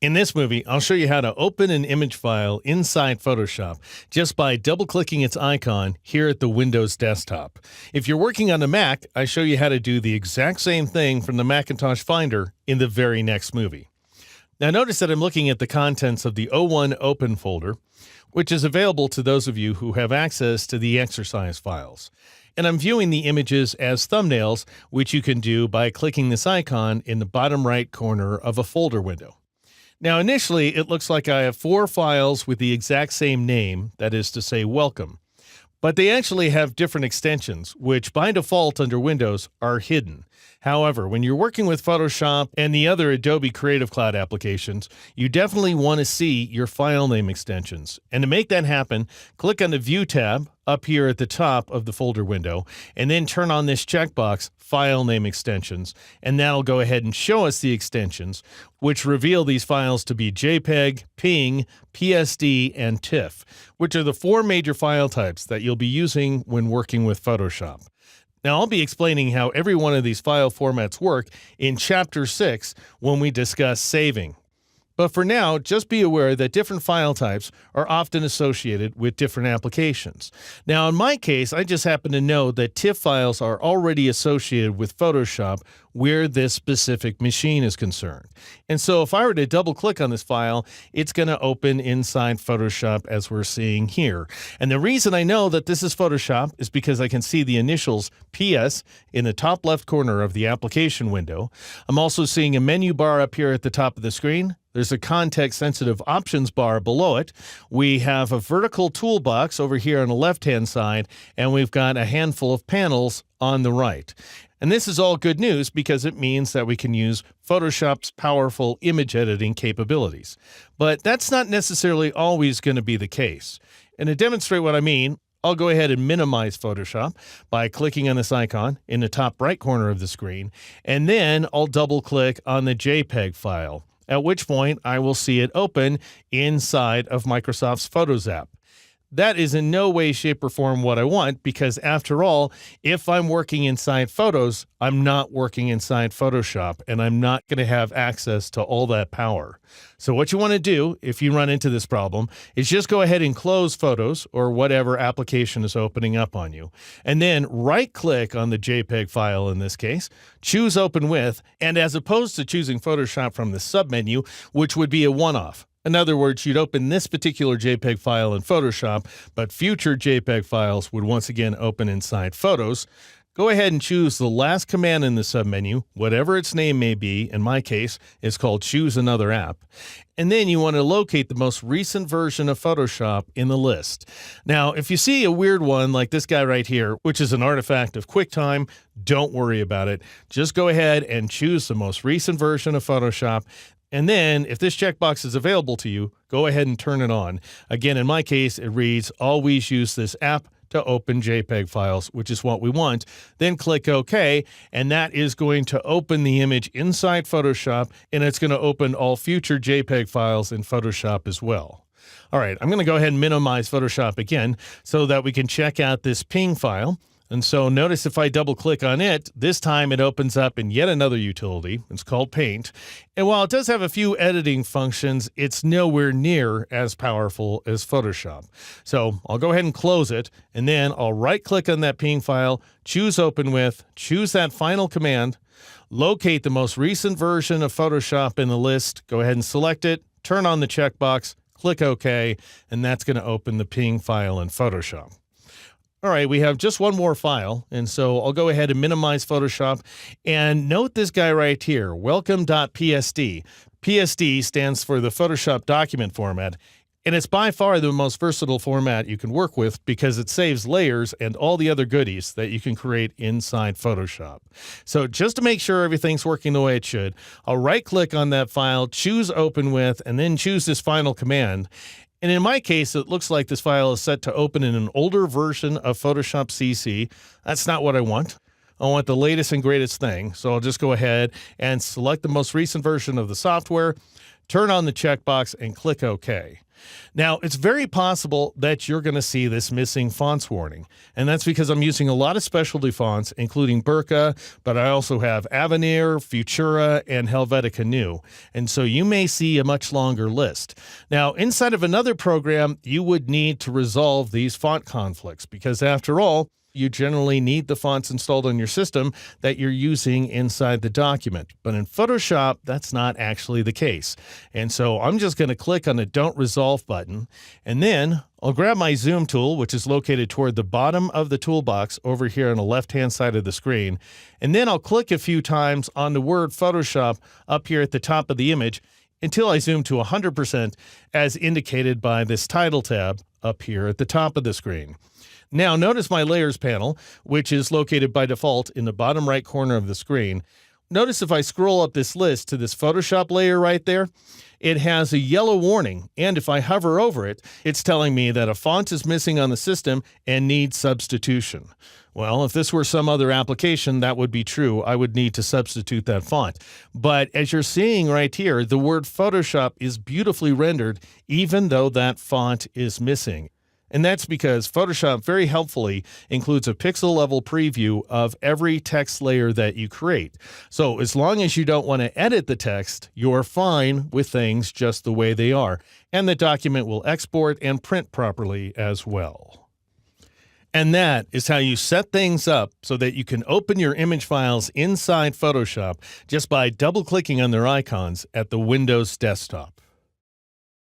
In this movie, I'll show you how to open an image file inside Photoshop just by double-clicking its icon here at the Windows desktop. If you're working on a Mac, I show you how to do the exact same thing from the Macintosh Finder in the very next movie. Now notice that I'm looking at the contents of the O1 Open folder, which is available to those of you who have access to the exercise files. And I'm viewing the images as thumbnails, which you can do by clicking this icon in the bottom right corner of a folder window. Now, initially, it looks like I have 4 files with the exact same name, that is to say, welcome. But they actually have different extensions, which by default under Windows are hidden. However, when you're working with Photoshop and the other Adobe Creative Cloud applications, you definitely want to see your file name extensions. And to make that happen, click on the View tab up here at the top of the folder window, and then turn on this checkbox, File Name Extensions, and that'll go ahead and show us the extensions, which reveal these files to be JPEG, PNG, PSD, and TIFF, which are the 4 major file types that you'll be using when working with Photoshop. Now, I'll be explaining how every one of these file formats work in Chapter 6 when we discuss saving. But for now, just be aware that different file types are often associated with different applications. Now, in my case, I just happen to know that TIFF files are already associated with Photoshop where this specific machine is concerned. And so if I were to double click on this file, it's going to open inside Photoshop as we're seeing here. And the reason I know that this is Photoshop is because I can see the initials PS in the top left corner of the application window. I'm also seeing a menu bar up here at the top of the screen. There's a context-sensitive options bar below it. We have a vertical toolbox over here on the left-hand side, and we've got a handful of panels on the right. And this is all good news because it means that we can use Photoshop's powerful image editing capabilities. But that's not necessarily always going to be the case. And to demonstrate what I mean, I'll go ahead and minimize Photoshop by clicking on this icon in the top right corner of the screen, and then I'll double-click on the JPEG file, at which point I will see it open inside of Microsoft's Photos app. That is in no way, shape, or form what I want because, after all, if I'm working inside Photos, I'm not working inside Photoshop, and I'm not going to have access to all that power. So what you want to do, if you run into this problem, is just go ahead and close Photos or whatever application is opening up on you, and then right-click on the JPEG file in this case, choose Open With, and as opposed to choosing Photoshop from the submenu, which would be a one-off. In other words, you'd open this particular JPEG file in Photoshop, but future JPEG files would once again open inside Photos. Go ahead and choose the last command in the submenu, whatever its name may be. In my case, it's called Choose Another App. And then you want to locate the most recent version of Photoshop in the list. Now, if you see a weird one like this guy right here, which is an artifact of QuickTime, don't worry about it. Just go ahead and choose the most recent version of Photoshop. And then, if this checkbox is available to you, go ahead and turn it on. Again, in my case, it reads, always use this app to open JPEG files, which is what we want. Then click OK, and that is going to open the image inside Photoshop, and it's going to open all future JPEG files in Photoshop as well. All right, I'm going to go ahead and minimize Photoshop again so that we can check out this PNG file. And so notice if I double click on it, this time it opens up in yet another utility. It's called Paint. And while it does have a few editing functions, it's nowhere near as powerful as Photoshop. So I'll go ahead and close it, and then I'll right click on that PNG file, choose Open With, choose that final command, locate the most recent version of Photoshop in the list, go ahead and select it, turn on the checkbox, click OK, and that's going to open the PNG file in Photoshop. All right, we have just one more file, and so I'll go ahead and minimize Photoshop. And note this guy right here, welcome.psd. PSD stands for the Photoshop document format, and it's by far the most versatile format you can work with because it saves layers and all the other goodies that you can create inside Photoshop. So just to make sure everything's working the way it should, I'll right-click on that file, choose Open With, and then choose this final command. And in my case, it looks like this file is set to open in an older version of Photoshop CC. That's not what I want. I want the latest and greatest thing. So I'll just go ahead and select the most recent version of the software, turn on the checkbox, and click OK. Now, it's very possible that you're going to see this missing fonts warning, and that's because I'm using a lot of specialty fonts, including Berka, but I also have Avenir, Futura, and Helvetica Neue, and so you may see a much longer list. Now, inside of another program, you would need to resolve these font conflicts, because after all, you generally need the fonts installed on your system that you're using inside the document. But in Photoshop, that's not actually the case. And so I'm just going to click on the Don't Resolve button, and then I'll grab my Zoom tool, which is located toward the bottom of the toolbox over here on the left-hand side of the screen. And then I'll click a few times on the word Photoshop up here at the top of the image until I zoom to 100% as indicated by this title tab up here at the top of the screen. Now, notice my Layers panel, which is located by default in the bottom right corner of the screen. Notice if I scroll up this list to this Photoshop layer right there, it has a yellow warning, and if I hover over it, it's telling me that a font is missing on the system and needs substitution. Well, if this were some other application, that would be true. I would need to substitute that font. But as you're seeing right here, the word Photoshop is beautifully rendered, even though that font is missing. And that's because Photoshop very helpfully includes a pixel-level preview of every text layer that you create. So as long as you don't want to edit the text, you're fine with things just the way they are. And the document will export and print properly as well. And that is how you set things up so that you can open your image files inside Photoshop just by double-clicking on their icons at the Windows desktop.